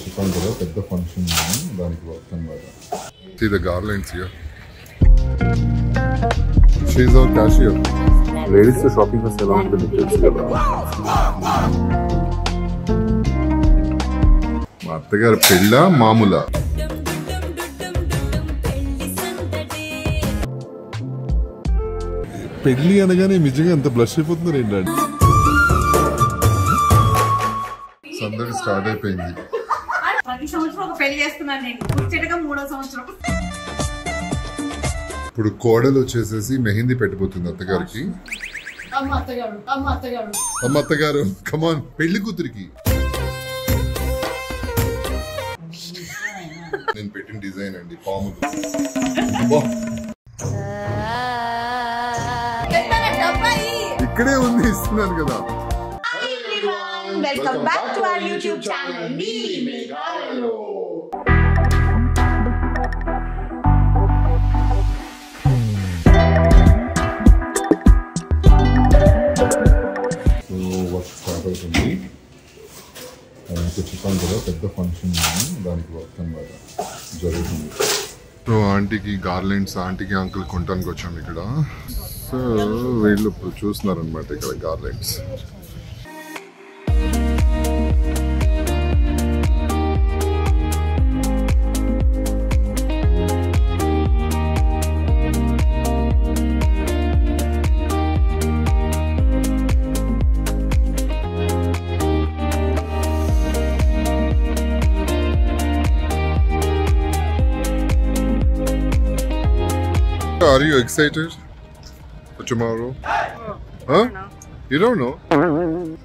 చెప్పాను కదా పెద్ద ఫంక్షన్ దానికి వర్క్ అన్నమాట. See the garlands here. She is our cashier. Ladies తో షాపింగ్ చేస్తే ఎలా ఉంటుంది మీకు తెలుసు కదా. మా అత్తగారు పెళ్ళ మామూలా పెళ్లి అనగానే నిజంగా ఎంత బ్లష్ అయిపోతున్నారు ఏంటంటే. సందడి స్టార్ట్ అయిపోయింది. ఇప్పుడు కోడలు వచ్చేసేసి మెహందీ పెట్టిపోతుంది అత్తగారికి. అమ్మ అత్తగారు కమాన్ పెళ్లి కూతురికి. నేను పెట్టిన డిజైన్ అండి పాములు. ఇక్కడే ఉంది ఇస్తున్నాను కదా. Welcome back to our YouTube channel, Neeli Meghalaya. Work start అవుతుంది. చెప్పాను కదా పెద్ద ఫంక్షన్ దానికి వర్క్ అన్నమాట జరుగుతుంది. సో ఆంటీకి గార్లెండ్స్ ఆంటీకి అంకుల్ కొనడానికి వచ్చాము ఇక్కడ. సో వీళ్ళు ఇప్పుడు చూస్తున్నారనమాట ఇక్కడ garlands. Are you excited for tomorrow? Huh? You don't know?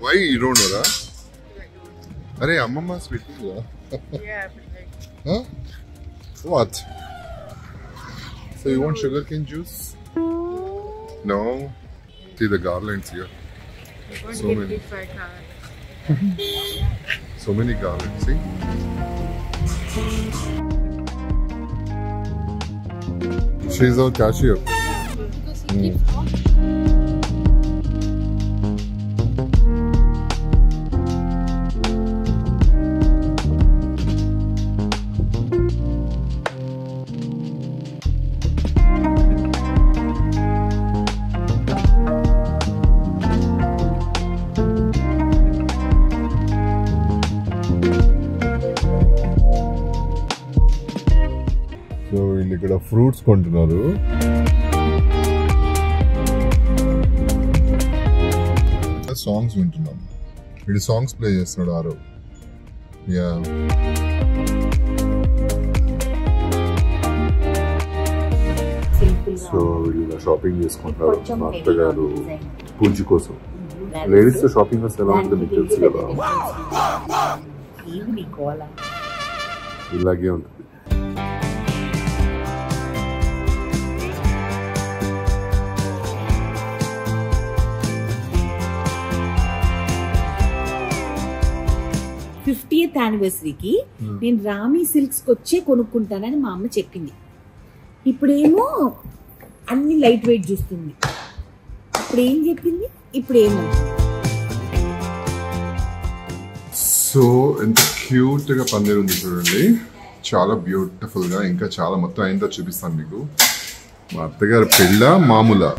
Why you don't know that? Arey Amma sweet. Yeah. Huh? What? So you want sugarcane juice? No. See the garlands here. So many. So many garlands. See? She is our cashier. So వీళ్ళు ఇక్కడ fruits కొంటున్నారు. Songs వింటున్నాం. వీడు songs play చేస్తున్నాడు ఆరో. Yeah so వీళ్ళు shopping చేసుకుంటారు. మా అత్తగారు పూజ కోసం. లేడీస్ తో షాపింగ్ చేస్తే ఎలా ఉంటుంది మీకు తెలుసు కదా. ఇలాగే ఉంటుంది. ఫిఫ్టీయత్ యానివర్సరీకి నేను రామీ సిల్క్స్ వచ్చే కొనుక్కుంటానని మా అమ్మ చెప్పింది. ఇప్పుడేమో అన్ని లైట్ వెయిట్ చూస్తుంది. ఇప్పుడు ఏం చెప్పింది, ఇప్పుడేమో. సో ఎంత క్యూట్ గా పందిరి ఉంది చూడండి. చాలా బ్యూటిఫుల్ గా. ఇంకా చాలా మొత్తం అయిందో చూపిస్తాను మీకు. మా అత్తగారు పెళ్ళ మామూలా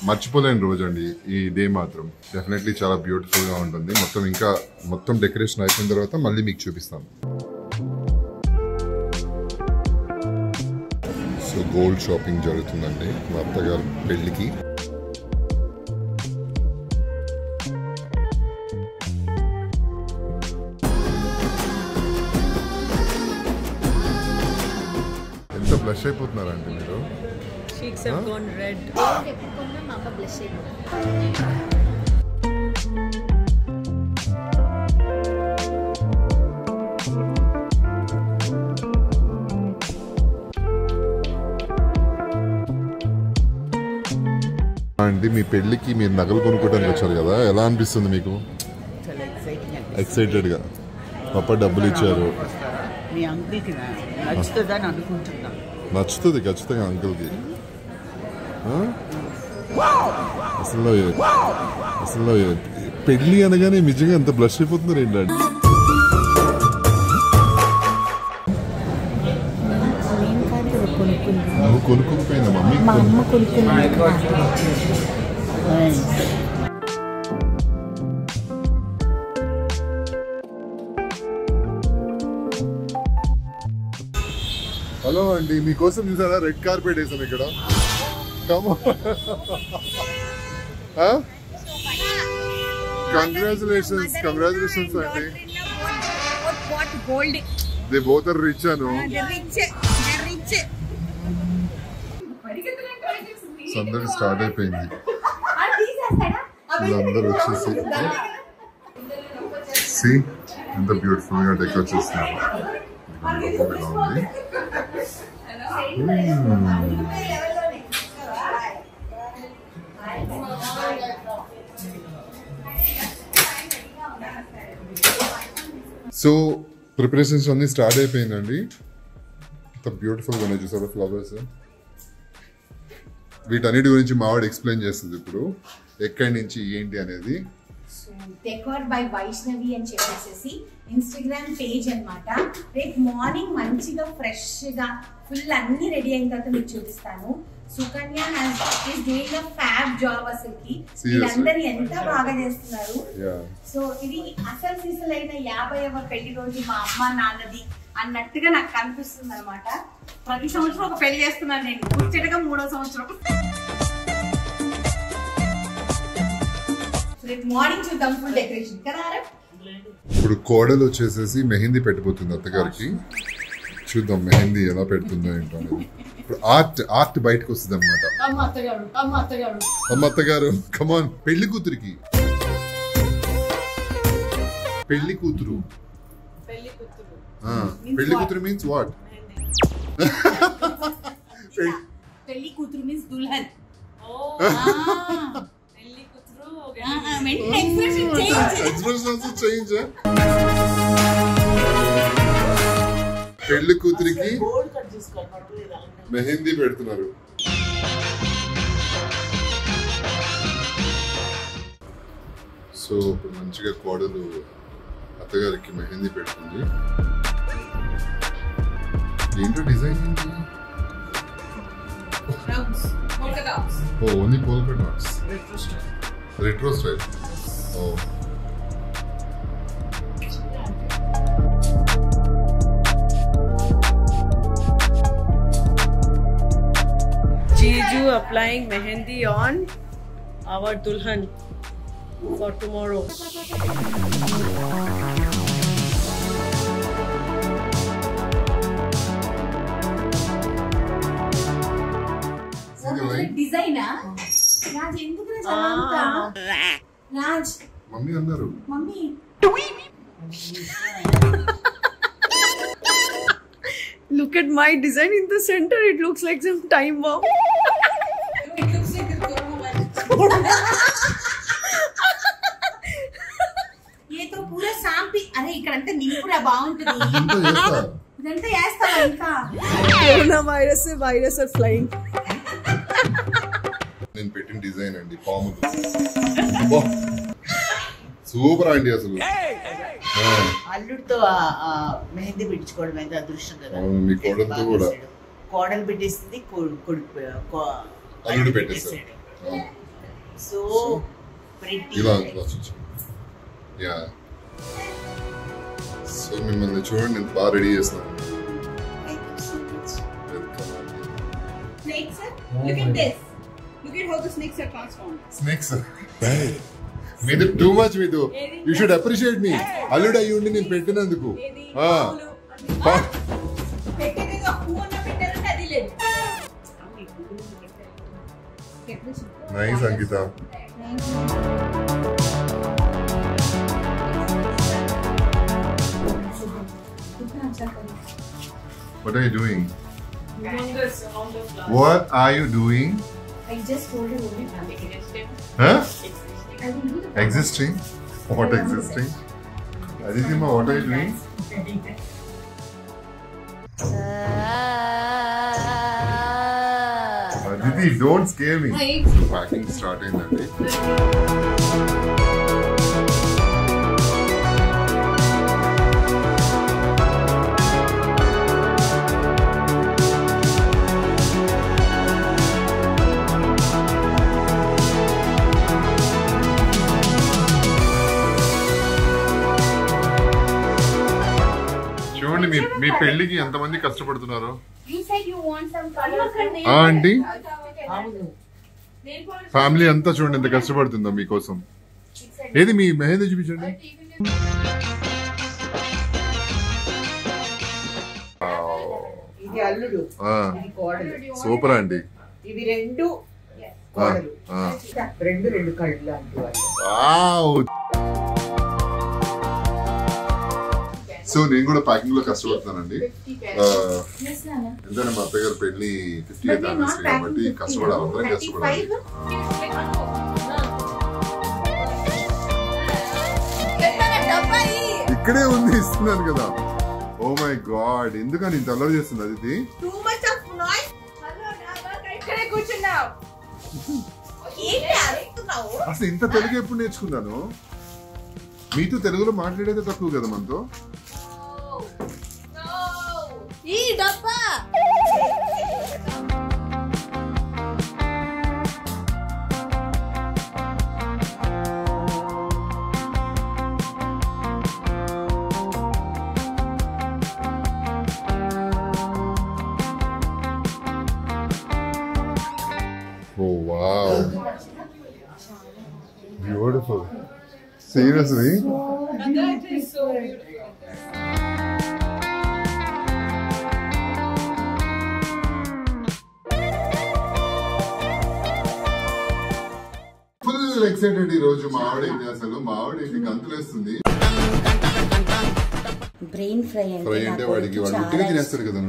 మర్చిపోలేని రోజు అండి ఈ డే మాత్రం. డెఫినెట్లీ చాలా బ్యూటిఫుల్ గా ఉంటుంది. మొత్తం డెకరేషన్ అయిపోయిన తర్వాత మళ్ళీ మీకు చూపిస్తాను. సో గోల్డ్ షాపింగ్ జరుగుతుందండి మా అత్తగారు పెళ్ళికి. ఎంత బ్లష్ అయిపోతున్నారండి మీరు. Cheeks have gone red. అండి మీ పెళ్ళికి మీరు నగలు కొనుక్కోవడానికి వచ్చారు కదా, ఎలా అనిపిస్తుంది మీకు? ఎక్సైటెడ్ గా. పాప డబ్బులు ఇచ్చారు. నచ్చుతుంది ఖచ్చితంగా అంకుల్కి. అసలు పెళ్లి అనగానే నిజంగా ఎంత బ్లష్ అయిపోతున్నారు ఏంటంటే నువ్వు కొనుక్కోకపోయినా మమ్మీ మా అమ్మ కొనుక్కున్నాను. హలో అండి, మీకోసం చూసారా రెడ్ కార్పెట్ వేసాం ఇక్కడ. కంగ్రాచులేషన్స్ అండి. దే బోత్ ఆర్ రిచ్ అను. సందడి స్టార్ట్ అయిపోయింది. వీళ్ళందరూ వచ్చేసి సి ఎంత బ్యూటిఫుల్ గా డెకరేట్ చేస్తున్నారు. సో ప్రిపరేషన్స్ అన్ని స్టార్ట్ అయిపోయిందండి. ఎంత బ్యూటిఫుల్ గా ఉన్నాయి చూసారా ఫ్లవర్స్. వీటన్నిటి గురించి మావాడు ఎక్స్ప్లెయిన్ చేస్తుంది ఇప్పుడు ఎక్కడి నుంచి ఏంటి అనేది. డెకోర్ బై వైష్ణవి అని చెప్పేసి ఇన్స్టాగ్రామ్ పేజ్ అన్నమాట. రేపు మార్నింగ్ మంచిగా ఫ్రెష్ గా ఫుల్ అన్ని రెడీ అయిన తర్వాత మీకు చూపిస్తాను. Sukanya is doing a fab job. అసలుకి వీళ్ళందరూ ఎంత బాగా చేస్తున్నారు. సో ఇది అసలు సిసలైన 50వ పెళ్లి రోజు మా అమ్మ నాన్నది అన్నట్టుగా నాకు కనిపిస్తుంది అనమాట. ప్రతి సంవత్సరం ఒక పెళ్లి చేస్తున్నాను నేను, ముచ్చటగా 3వ సంవత్సరం. మార్నింగ్ చూద్దాం ఫుల్ డెకరేషన్ కదా. ఇప్పుడు కోడలు వచ్చేసేసి మెహందీ పెట్టిపోతుంది అత్తగారికి. చూద్దాం మెహందీ ఎలా పెడుతుందో ఏంటో అనేది. ఇప్పుడు ఆర్ట్ బయటకు వస్తుంది అనమాట. అమ్మ అత్తగారు కమాన్. పెళ్లి కూతురికి పెళ్లి కూతురు మీన్స్ వాట్? పెళ్లి కూతురు మీన్స్ దుల్హన్. పెళ్లి కూతురికి మెహందీ పెడుతున్నారు. సో ఇప్పుడు మంచిగా కోడలు అత్తగారికి మెహందీ పెడుతుంది. ఏంటో డిజైన్ ఏంటి? Only polka dots. Retro style. Oh. Jeju applying mehendi on our dulhan for tomorrow. డిజైనా? రాజ్ ఎందుకు రాజ్? మమ్మీ అన్నారు. Mummy Look at my design in the center. It looks like some time bomb. ये तो पूरा सांपी. अरे ఇక్కడంతా నింపురా బాగుంటుంది. ఇదంతా చేస్తావా ఇంకా? Corona virus se virus are flying. నేను పెట్టిన డిజైన్ అండి పాములు. సూపర్ అండి అసలు. అల్లుడితో మెహందీ పెట్టించుకోవడం అయితే అదృష్టం కదా. మీ కోడలతో కూడా కోడలు పెట్టేసింది, అల్లుడు పెట్టేస్తాడు. సో ఇలా యా. సో మిమ్మల్ని చూడండి ఎంత బాగా రెడీ చేస్తున్నాను. Snakes, look at this. Look at how the snakes are transformed. Snakes. మీది టూ మచ్. మీదు యూ షుడ్ అప్రిషియేట్ మీ. అల్లుడు అయ్యి ఉండి నేను పెట్టినందుకు. Nice Ankita. What are you doing? What are you doing? I just told you only. Huh? I will do the Existing? What existing? Adithima, what are you doing? దిది don't scare me. Packing start అయిందండి. చూడండి మీ పెళ్లికి ఎంతమంది కష్టపడుతున్నారు. Aunty family అంతా చూడండి ఎంత కష్టపడుతుందో మీకోసం. ఏది మీ మెహందీ చూపించండి. ఇది అల్లుడు, ఇది కోడలు. సూపర్ అండి. ఇవి రెండు కోడలు, రెండు కళ్ళు లాంటి వాళ్ళు. సో నేను కూడా ప్యాకింగ్ లో కష్టపడుతున్నానండి. ఎందుకంటే మా అత్తగారు పెళ్లి 50th anniversary కాబట్టి కష్టపడాలి, అందరం కష్టపడాలి. ఇక్కడే ఉంది, ఇస్తున్నాను కదా. ఓ మై గాడ్, ఎందుకని ఇంత అల్లరి చేస్తుంది అది? అసలు ఇంత తెలుగు ఎప్పుడు నేర్చుకున్నాను? మీతో తెలుగులో మాట్లాడేదే తక్కువ కదా మనతో. ఈ డబ్బా Oh wow, beautiful. Seriously? That is so beautiful. Full excited ఈ రోజు. మా ఆవిడ ఏంటి అసలు, మా ఆవిడ ఏంటి గంతులేస్తుంది. బ్రెయిన్ ఫ్రై అంటే వాడికి వాడు ఇంటికి తినేస్తాడు కదా.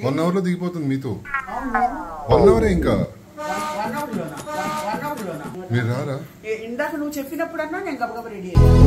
1 hour లో దిగిపోతుంది మీతో. 1 hour ఇంకా మీరు రారా? ఇందాక నువ్వు చెప్పినప్పుడు అన్నా నేను గబగబ రెడీ అయ్యాను.